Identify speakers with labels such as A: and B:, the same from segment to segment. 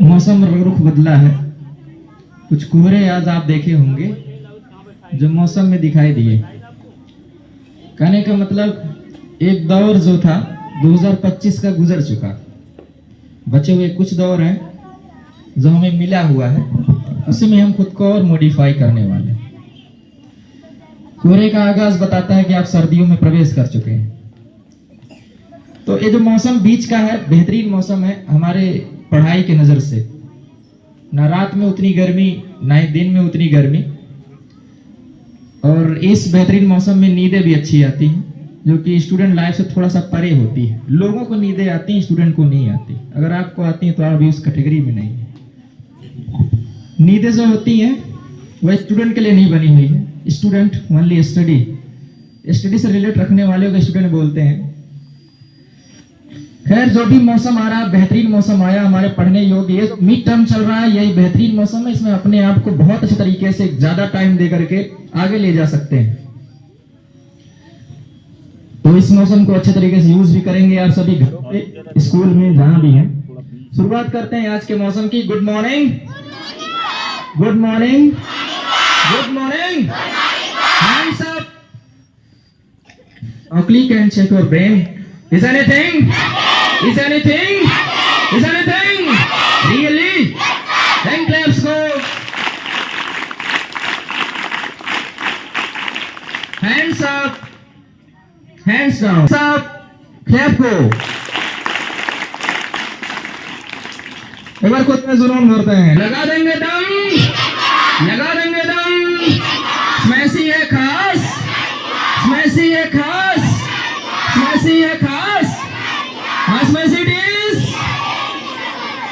A: मौसम रुख बदला है। कुछ कोहरे आज आप देखे होंगे जो मौसम में दिखाई दिए। कहने का मतलब एक दौर जो था 2025 का गुजर चुका, बचे हुए कुछ दौर हैं जो हमें मिला हुआ है, उसी में हम खुद को और मॉडिफाई करने वाले हैं। कोहरे का आगाज बताता है कि आप सर्दियों में प्रवेश कर चुके हैं। तो ये जो मौसम बीच का है, बेहतरीन मौसम है हमारे पढ़ाई के नजर से। ना रात में उतनी गर्मी, ना ही दिन में उतनी गर्मी, और इस बेहतरीन मौसम में नींदें भी अच्छी आती हैं, जो कि स्टूडेंट लाइफ से थोड़ा सा परे होती है। लोगों को नींदें आती हैं, स्टूडेंट को नहीं आती। अगर आपको आती हैं तो आप भी उस कैटेगरी में नहीं है। नींदें जो होती हैं वह स्टूडेंट के लिए नहीं बनी हुई है। स्टूडेंट ओनली स्टडी से रिलेट रखने वाले को स्टूडेंट बोलते हैं। खैर, जो भी मौसम आ रहा, बेहतरीन मौसम आया हमारे पढ़ने योग्य। ये मिड टर्म चल रहा है, यही बेहतरीन मौसम है। इसमें अपने आप को बहुत अच्छे तरीके से ज्यादा टाइम दे करके आगे ले जा सकते हैं। तो इस मौसम को अच्छे तरीके से यूज भी करेंगे आप सभी, घरों पे, स्कूल में, जहां भी हैं। शुरुआत करते हैं आज के मौसम की। Good morning, good morning, good morning. Hands up, click and check your brain. Is anything? Is anything? Is anything? Really? Then claps go. Hands up. Hands down. Hands up. Clap go. एक बार खुद में जुनून करते हैं। लगा देंगे दम, लगा देंगे दम। स्मैशी है खास, स्मैशी है खास, स्मैशी है खास। Smash it is.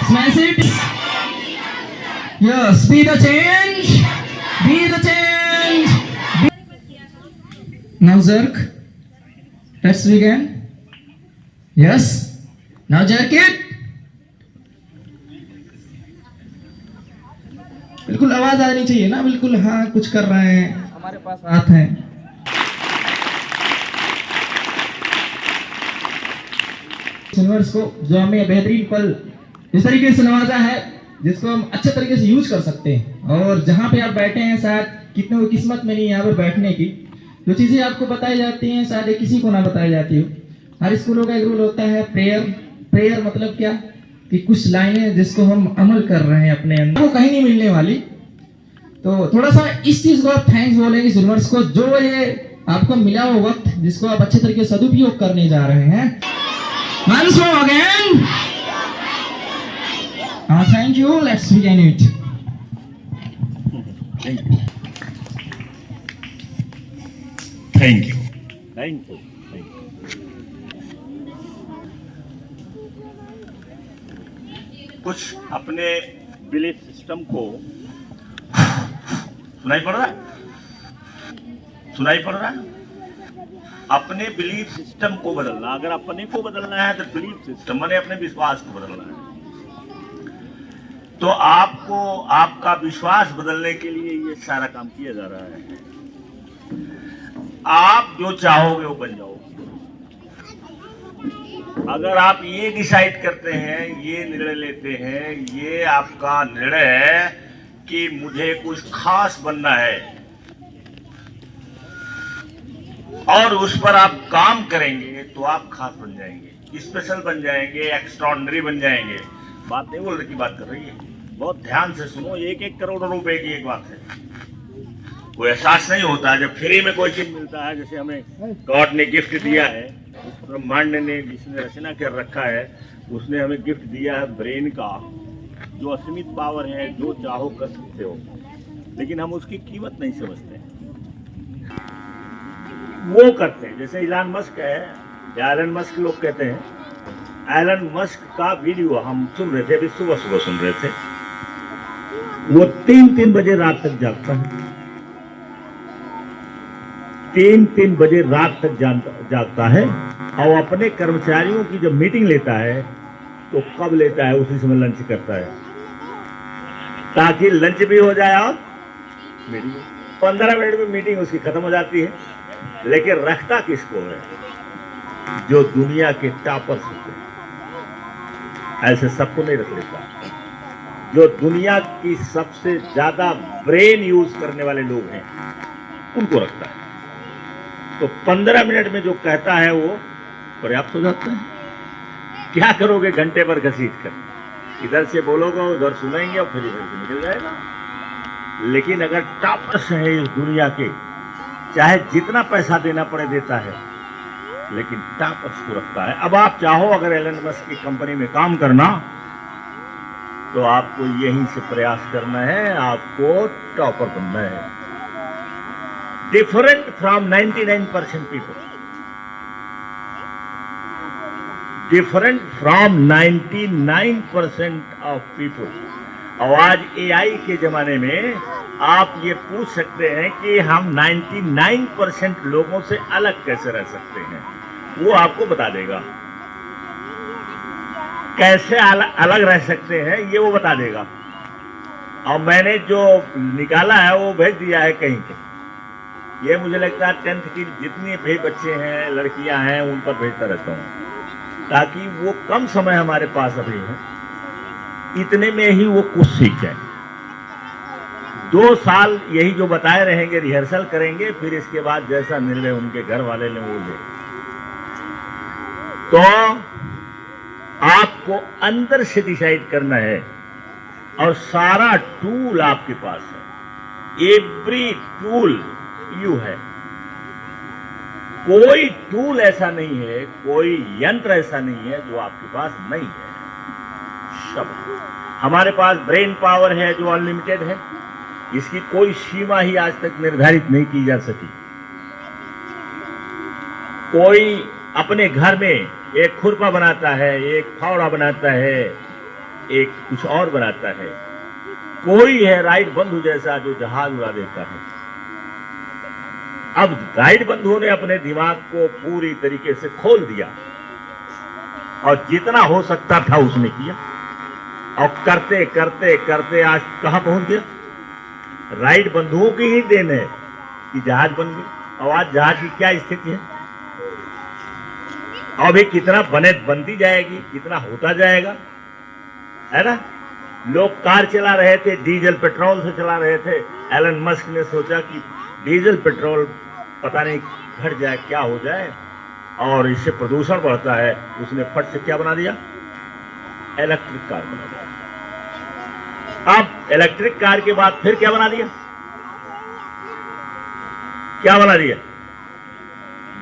A: Smash it. Yes, be the change. Be the change. Now jerk. Let's begin. Yes. Now jerk it. बिल्कुल आवाज आनी चाहिए ना, बिल्कुल। हाँ, कुछ कर रहे हैं, हमारे पास हाथ है। यूनिवर्स को जो हमें बेहतरीन पल इस तरीके से नवाजा है, जिसको हम अच्छे तरीके से यूज कर सकते हैं। और जहाँ पे आप बैठे हैं, शायद कितने को किस्मत में नहीं यहाँ पर बैठने की, जो चीजें आपको बताई जाती हैं शायद किसी को ना बताई जाती हो। हर स्कूलों का एक रूल होता है, प्रेयर। प्रेयर मतलब क्या कि कुछ लाइनें जिसको हम अमल कर रहे हैं अपने अंदर, वो कहीं नहीं मिलने वाली। तो थोड़ा सा इस चीज को आप थैंक्स बोलेंगे यूनिवर्स को, जो ये आपको मिला वो वक्त जिसको आप अच्छे तरीके से सदुपयोग करने जा रहे हैं। Once more again. Thank you. Let's begin it.
B: Thank you. Thank you. Thank you. Thank you. कुछ अपने बिलीफ सिस्टम को सुनाई पड़ रहा है? सुनाई पड़ रहा है? अपने बिलीफ सिस्टम को बदलना। अगर अपने को बदलना है तो बिलीफ सिस्टम माने अपने विश्वास को बदलना है। तो आपको आपका विश्वास बदलने के लिए ये सारा काम किया जा रहा है। आप जो चाहोगे वो बन जाओगे। अगर आप ये डिसाइड करते हैं, ये निर्णय लेते हैं, ये आपका निर्णय है कि मुझे कुछ खास बनना है, और उस पर आप काम करेंगे, तो आप खास बन जाएंगे, स्पेशल बन जाएंगे, एक्स्ट्राऑर्डिनरी बन जाएंगे। बात नहीं बोलने की बात कर रही है, बहुत ध्यान से सुनो। 1-1 करोड़ रुपए की एक बात है। कोई एहसास नहीं होता जब फ्री में कोई चीज मिलता है। जैसे हमें गॉड ने गिफ्ट दिया है, उस ब्रह्मांड ने जिसने रचना कर रखा है, उसने हमें गिफ्ट दिया है ब्रेन का, जो असीमित पावर है, जो चाहो कर सकते हो। लेकिन हम उसकी कीमत नहीं समझते, वो करते हैं। जैसे इलान मस्क है, एलन मस्क लोग कहते हैं। एलन मस्क का वीडियो हम सुन रहे थे, अभी सुबह सुबह सुन रहे थे। वो 3-3 बजे रात तक जागता है, 3-3 बजे रात तक जागता है। और अपने कर्मचारियों की जब मीटिंग लेता है तो कब लेता है? उसी समय लंच करता है, ताकि लंच भी हो जाए और मीटिंग। 15 मिनट में मीटिंग उसकी खत्म हो जाती है। लेकिन रखता किसको है? जो दुनिया के टॉपर्स होते हैं। ऐसे सबको नहीं रख लेता। जो दुनिया की सबसे ज्यादा ब्रेन यूज करने वाले लोग हैं उनको रखता है। तो 15 मिनट में जो कहता है वो पर्याप्त हो जाता है। क्या करोगे घंटे भर घसीट कर, इधर से बोलोगे उधर सुनेंगे और फिर इधर से निकल जाएगा। लेकिन अगर टॉपर्स है इस दुनिया के, चाहे जितना पैसा देना पड़े देता है, लेकिन टॉपर्स को रखता है। अब आप चाहो अगर एलन मस्क की कंपनी में काम करना तो आपको यहीं से प्रयास करना है, आपको टॉपर बनना है। Different from 99% people, different from 99% of people. और आज एआई के जमाने में आप ये पूछ सकते हैं कि हम 99% लोगों से अलग कैसे रह सकते हैं, वो आपको बता देगा। कैसे अलग रह सकते हैं ये वो बता देगा। और मैंने जो निकाला है वो भेज दिया है कहीं पे। ये मुझे लगता है 10th की जितने भी बच्चे हैं, लड़कियां हैं, उन पर भेजता रहता हूँ, ताकि वो कम समय हमारे पास अभी है, इतने में ही वो कुछ सीख जाए। 2 साल यही जो बताए रहेंगे, रिहर्सल करेंगे, फिर इसके बाद जैसा निर्णय उनके घर वाले ने वो ले। तो आपको अंदर से डिसाइड करना है, और सारा टूल आपके पास है। एवरी टूल यू है। कोई टूल ऐसा नहीं है, कोई यंत्र ऐसा नहीं है जो आपके पास नहीं है। सब हमारे पास ब्रेन पावर है जो अनलिमिटेड है, इसकी कोई सीमा ही आज तक निर्धारित नहीं की जा सकी। कोई अपने घर में एक खुरपा बनाता है, एक फावड़ा बनाता है, एक कुछ और बनाता है। कोई है राइट बंधु जैसा जो जहाज उड़ा देता है। अब राइट बंधुओं ने अपने दिमाग को पूरी तरीके से खोल दिया और जितना हो सकता था उसने किया, और करते करते करते आज कहां पहुंच गया। राइट बंधुओं की ही देन है कि जहाज बन गई। और आज जहाज की क्या स्थिति है, अभी कितना बनती जाएगी, कितना होता जाएगा, है ना। लोग कार चला रहे थे, डीजल पेट्रोल से चला रहे थे। एलन मस्क ने सोचा कि डीजल पेट्रोल पता नहीं घट जाए, क्या हो जाए, और इससे प्रदूषण बढ़ता है। उसने फट से क्या बना दिया, इलेक्ट्रिक कार बना दिया। अब इलेक्ट्रिक कार के बाद फिर क्या बना दिया, क्या बना दिया,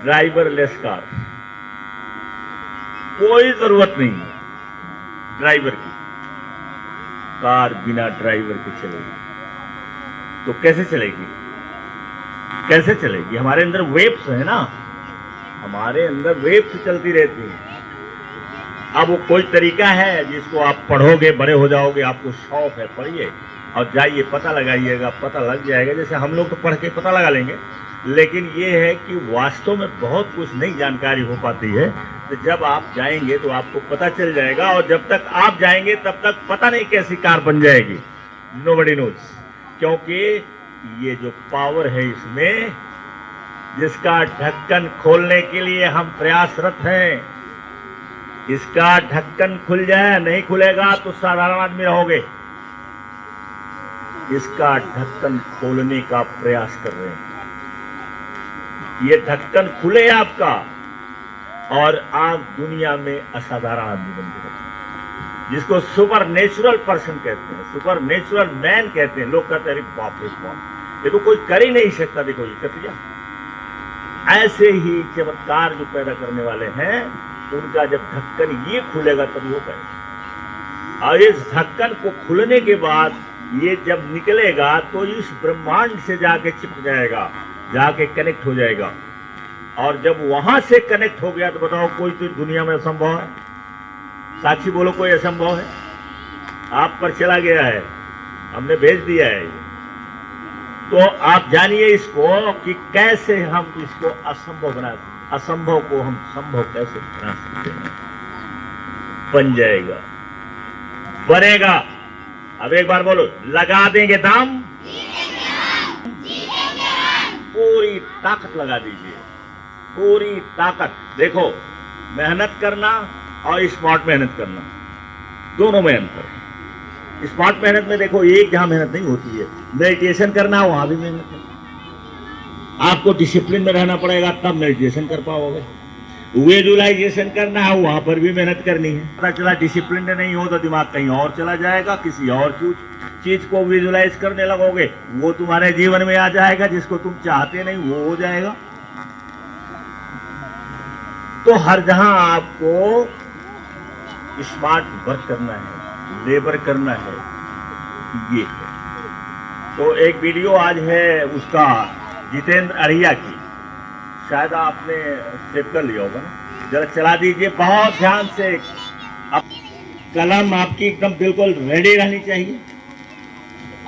B: ड्राइवरलेस कार। कोई जरूरत नहीं है ड्राइवर की, कार बिना ड्राइवर के चलेगी। तो कैसे चलेगी, कैसे चलेगी। हमारे अंदर वेव्स है ना, हमारे अंदर वेव्स चलती रहती हैं। अब वो कोई तरीका है जिसको आप पढ़ोगे, बड़े हो जाओगे, आपको शौक है, पढ़िए और जाइए, पता लगाइएगा, पता लग जाएगा। जैसे हम लोग तो पढ़ के पता लगा लेंगे, लेकिन ये है कि वास्तव में बहुत कुछ नई जानकारी हो पाती है। तो जब आप जाएंगे तो आपको पता चल जाएगा, और जब तक आप जाएंगे तब तक पता नहीं कैसी कार बन जाएगी, नोबडी नोज। क्योंकि ये जो पावर है इसमें, जिसका ढक्कन खोलने के लिए हम प्रयासरत हैं, इसका ढक्कन खुल जाए, नहीं खुलेगा तो साधारण आदमी रहोगे। इसका ढक्कन खोलने का प्रयास कर रहे हैं। ये ढक्कन खुले आपका और आप दुनिया में असाधारण आदमी बन गए, जिसको सुपर नेचुरल पर्सन कहते हैं, सुपर नेचुरल मैन कहते हैं। लोग कहते हैं बाप रे बाप, ये तो कोई कर ही नहीं सकता, देखो ये कर दिया। ऐसे ही चमत्कार जो पैदा करने वाले हैं, उनका जब ढक्कन ये खुलेगा तभी हो पाएगा। और इस ढक्कन को खुलने के बाद ये जब निकलेगा तो इस ब्रह्मांड से जाके चिपक जाएगा, जाके कनेक्ट हो जाएगा। और जब वहां से कनेक्ट हो गया तो बताओ, कोई तो दुनिया में असंभव है। साक्षी बोलो, कोई असंभव है। आप पर चला गया है, हमने भेज दिया है। तो आप जानिए इसको कि कैसे हम इसको असंभव बना सकते, असंभव को हम संभव कैसे बना सकते हैं। बन जाएगा, बनेगा। अब एक बार बोलो, लगा देंगे दाम, पूरी ताकत लगा दीजिए, पूरी ताकत। देखो, मेहनत करना और स्मार्ट मेहनत करना, दोनों में अंतर है। स्मार्ट मेहनत में देखो एक जहां मेहनत नहीं होती है, मेडिटेशन करना है वहां भी मेहनत है। आपको डिसिप्लिन में रहना पड़ेगा तब मेडिटेशन कर पाओगे। विजुअलाइजेशन करना है वहां पर भी मेहनत करनी है। पता चला डिसिप्लिन में नहीं हो तो दिमाग कहीं और चला जाएगा, किसी और चीज को विजुअलाइज करने लगोगे, वो तुम्हारे जीवन में आ जाएगा, जिसको तुम चाहते नहीं वो हो जाएगा। तो हर जहां आपको स्मार्ट वर्क करना है, लेबर करना है, ये है। तो एक वीडियो आज है उसका जितेंद्र अड़िया की, शायद आपने सेव कर लिया होगा ना, जरा चला दीजिए बहुत ध्यान से। अब कलम आपकी एकदम बिल्कुल रेडी रहनी चाहिए,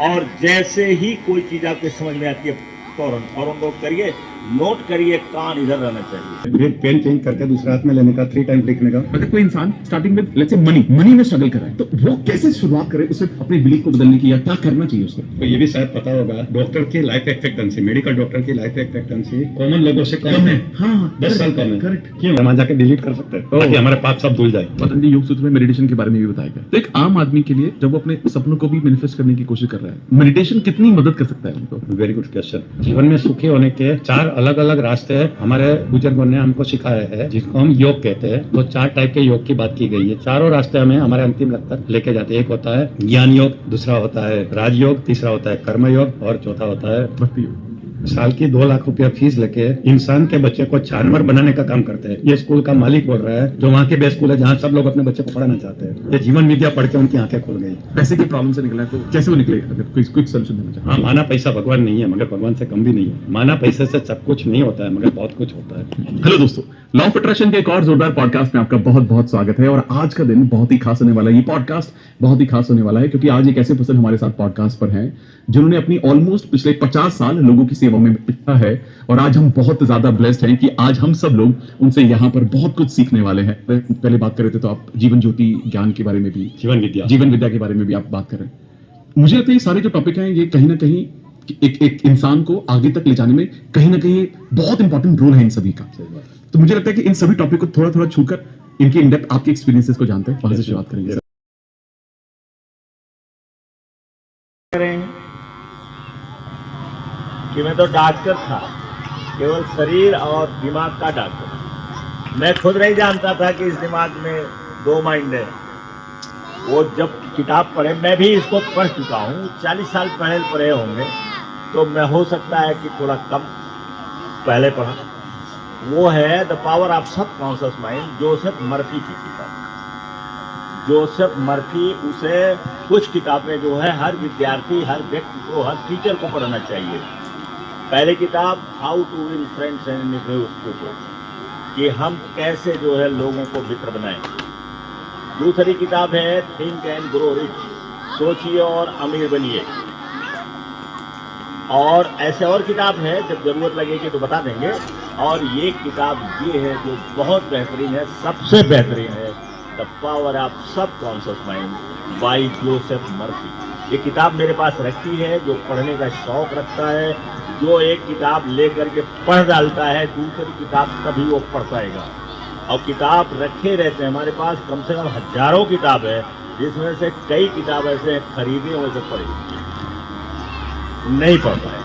B: और जैसे ही कोई चीज आपके समझ में आती है फौरन नोट करिए, नोट करिए, कान इधर रहना चाहिए।
C: फिर पेन चेंज करके दूसरे हाथ में लेने का, 3 टाइम लिखने का।
D: अगर कोई इंसान स्टार्टिंग में लेट्स से मनी में स्ट्रगल कर रहा है, तो वो कैसे शुरुआत करे, उसे अपने बिलीफ को बदलने की, या क्या करना चाहिए उसको?
C: तो ये भी शायद पता होगा, डॉक्टर की लाइफ एक्सपेक्टेंसी, मेडिकल डॉक्टर की लाइफ एक्सपेक्टेंसी कॉमन लोगों से कम है।
D: हाँ,
C: 10 साल कम है।
D: करेक्ट।
C: क्यों? हम जाके डिलीट कर सकते हैं ताकि हमारे पाप सब धुल जाए।
D: पतंजलि योग सूत्र में मेडिटेशन के बारे में भी बताया गया। तो एक आम आदमी के लिए जब वो अपने सपनों को भी मैनिफेस्ट करने की कोशिश कर रहा है, मेडिटेशन कितनी मदद कर सकता है उनको?
C: Very good question. जीवन में सुखी होने के 4 अलग अलग रास्ते हमारे बुजुर्गों ने हमको सिखाया है, जिसको हम योग कहते हैं। तो 4 टाइप के योग की बात की गई है। चारों रास्ते हमें हमारे अंतिम लक्ष्य तक लेके जाते हैं। एक होता है ज्ञान योग, दूसरा होता है राजयोग, तीसरा होता है कर्म योग, और चौथा होता है
D: भक्ति योग।
C: साल की 2 लाख रुपया फीस लेके इंसान के बच्चे को जानवर बनाने का काम करते हैं। ये स्कूल का मालिक बोल रहा है, जो वहाँ के बेस्ट स्कूल है जहाँ सब लोग अपने बच्चे को पढ़ाना चाहते हैं। ये जीवन विद्या पढ़ के उनकी आंखें खुल गई।
D: पैसे की प्रॉब्लम से निकला है तो कैसे वो निकले? अगर कोई क्विक सोल्यूशन देना चाहे।
C: हाँ, माना पैसा भगवान नहीं है, मगर भगवान से कम भी नहीं है। माना पैसे से सब कुछ नहीं होता है, मगर बहुत कुछ होता है।
D: हेलो दोस्तों, लॉ ऑफ अट्रैक्शन के एक और जोरदार पॉडकास्ट में आपका बहुत बहुत स्वागत है। और आज का दिन बहुत ही खास होने वाला है। ये पॉडकास्ट बहुत ही खास होने वाला है क्योंकि आज एक ऐसे पर्सन हमारे साथ पॉडकास्ट पर हैं जिन्होंने अपनी ऑलमोस्ट पिछले 50 साल लोगों की सेवा में बिता है। और आज हम बहुत ज्यादा ब्लेस्ड हैं कि आज हम सब लोग उनसे यहाँ पर बहुत कुछ सीखने वाले हैं। पहले बात कर रहे थे तो आप जीवन ज्योति ज्ञान के बारे में भी, जीवन विद्या के बारे में भी आप बात कर रहे हैं। मुझे लगता है ये सारे जो टॉपिक हैं ये कहीं ना कहीं एक इंसान को आगे तक ले जाने में कहीं ना कहीं बहुत इंपॉर्टेंट रोल है इन सभी का। तो मुझे लगता है कि इन सभी टॉपिक को थोड़ा थोड़ा छूकर इनके इन डेप्थ आपके एक्सपीरियंसेस को जानते हैं, वहां से शुरुआत करेंगे।
B: कि मैं तो डॉक्टर था, केवल शरीर और दिमाग का डॉक्टर। मैं खुद नहीं जानता था कि इस दिमाग में 2 माइंड है। वो जब किताब पढ़े, मैं भी इसको पढ़ चुका हूँ, 40 साल पहले पढ़े होंगे, तो मैं हो सकता है कि थोड़ा कम पहले पढ़ा। वो है the power of subconscious mind, Joseph Murphy की किताब। जोसेफ मर्फी, उसे कुछ किताबें जो है हर विद्यार्थी, हर व्यक्ति को, हर टीचर को पढ़ना चाहिए। पहली किताब how to win friends and influence people, कि हम कैसे जो है लोगों को मित्र बनाएं। दूसरी किताब है थिंक एंड ग्रो रिच, सोचिए और अमीर बनिए। और ऐसे और किताब है, जब जरूरत लगेगी तो बता देंगे। और ये किताब ये है जो बहुत बेहतरीन है, सबसे बेहतरीन है, the power of subconscious mind bye Joseph Murphy. ये किताब मेरे पास रखी है, जो पढ़ने का शौक रखता है, जो एक किताब लेकर के पढ़ डालता है, दूसरी किताब कभी वो पढ़ पाएगा। और किताब रखे रहते हैं हमारे पास, कम से कम हजारों किताब है, जिसमें से कई किताब ऐसे खरीदे हुए से पढ़ी नहीं पढ़ पाए।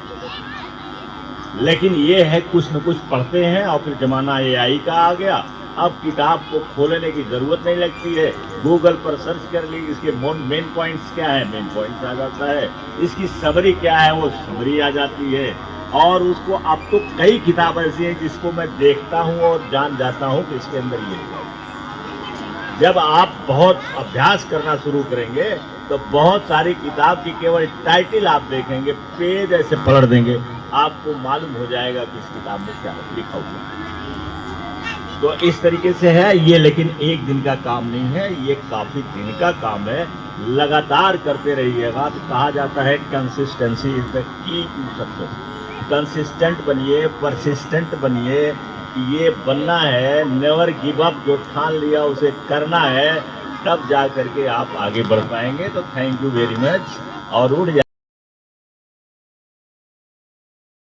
B: लेकिन ये है कुछ न कुछ पढ़ते हैं। और फिर जमाना AI का आ गया, अब किताब को खोलने की जरूरत नहीं लगती है, गूगल पर सर्च कर ली, इसके मेन पॉइंट्स क्या है, मेन पॉइंट्स आ जाता है, इसकी समरी क्या है, वो समरी आ जाती है। और उसको अब तो कई किताब ऐसी हैं जिसको मैं देखता हूँ और जान जाता हूँ कि इसके अंदर ये है। जब आप बहुत अभ्यास करना शुरू करेंगे तो बहुत सारी किताब की केवल टाइटल आप देखेंगे, पेज ऐसे पलट देंगे, आपको मालूम हो जाएगा कि इस किताब में क्या लिखा हुआ है। तो इस तरीके से है ये, लेकिन एक दिन का काम नहीं है, ये काफी दिन का काम है। लगातार करते रहिएगा। तो कहा जाता है consistency is the key to success. Consistent बनिए, परसिस्टेंट बनिए, ये बनना है। नेवर गिव अप, जो ठान लिया उसे करना है, तब जा करके आप आगे बढ़ पाएंगे। तो थैंक यू वेरी मच। और उठ जा